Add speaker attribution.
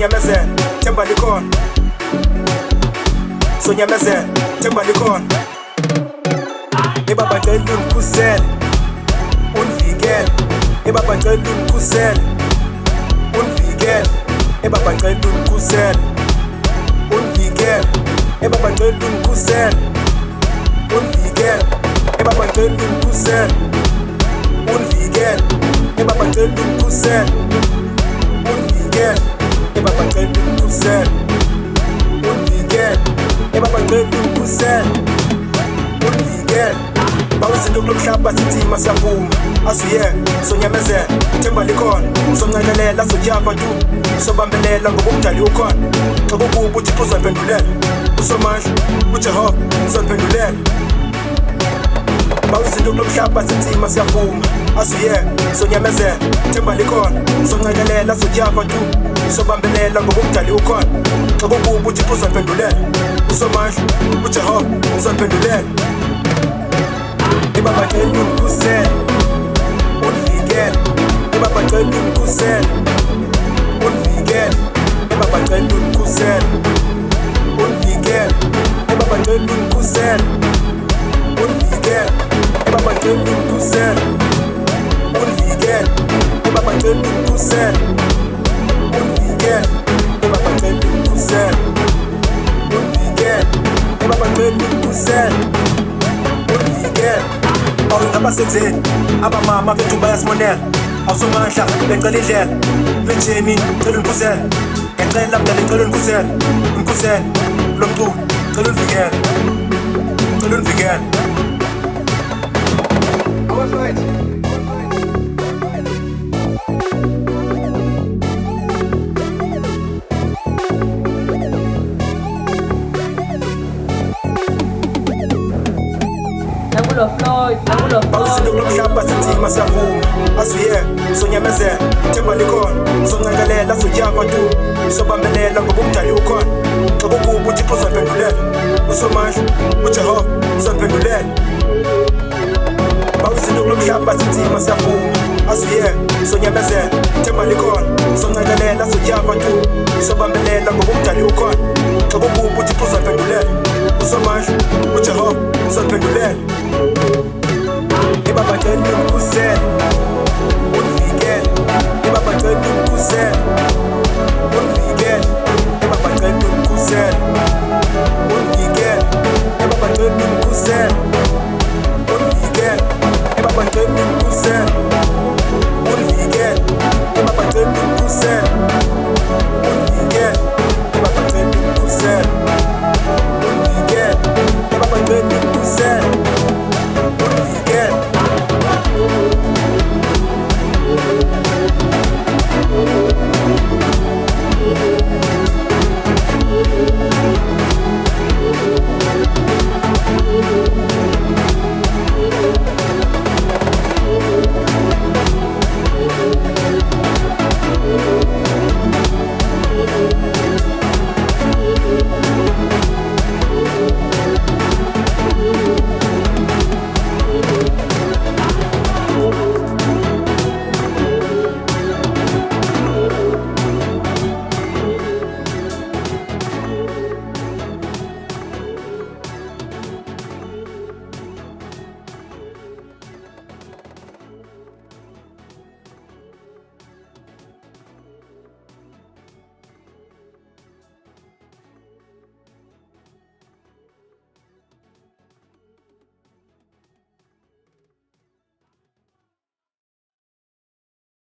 Speaker 1: Sonyamezela, themba likhona. Sonyamezela, themba likhona. Ebaba ngicela ungikhusele, ungivikele. Ebaba ngicela ungikhusele, ungivikele. Ebaba ngicela ungikhusele, ungivikele. Ebaba ngicela ungikhusele, ungivikele. Ebaba ngicela ungikhusele, ungivikele. Ebaba ngicela ungikhusele, ungivikele. Ebaba ngicela ungikhusele, ungivikele. Ebaba ngicela ungikhusele, ungivikele. Bawizinto kulomhlaba sithima siyavuma asuye Sonyamezela themba likhona soncakelela sotyapha tu sobambelela ngoba umdali ukhona xa kukuba uThixo uzaphendulela uSomandla uJehova uzaphendulela bawizinto kulomhlaba sithima siyavuma asuye Sonyamezela themba likhona soncakelela sotyapha tu sobambelela ngoba umdali ukhona xa kukuba uThixo uzaphendulela uSomandla uJehova uzaphendulela Ebaba ngicela ungikhusele, ungivikele. Ebaba ngicela ungikhusele, ungivikele. Ebaba ngicela ungikhusele, ungivikele. Ebaba ngicela ungikhusele, ungivikele. Ebaba ngicela ungikhusele, ungivikele. Ebaba ngicela ungikhusele, ungivikele. Ebaba ngicela ungikhusele, ungivikele. Ebaba ngicela ungikhusele, ungivikele. Abasenzeni abamama bethu bayasimonela awusomandla becela indlela benjeni cela ungikhusele ngicela mdala ngicela ungikhusele ungikhusele lo mculo cela ungivikele cela ungivikele abafowethu bawizinto kulomhlaba sithima siyavuma asuye Sonyamezela themba likhona soncakelela sotyapha tu sobambelela ngoba umdali ukhona xa kukuba uThixo uzaphendulela uSomandla uJehova uzaphendulela bawizinto kulomhlaba sithima siyavuma asuye Sonyamezela themba likhona soncakelela sotyapha tu sobambelela ngoba umdali ukhona xa kukuba uThixo uzaphendulela uSomandla uJehova uzaphendulela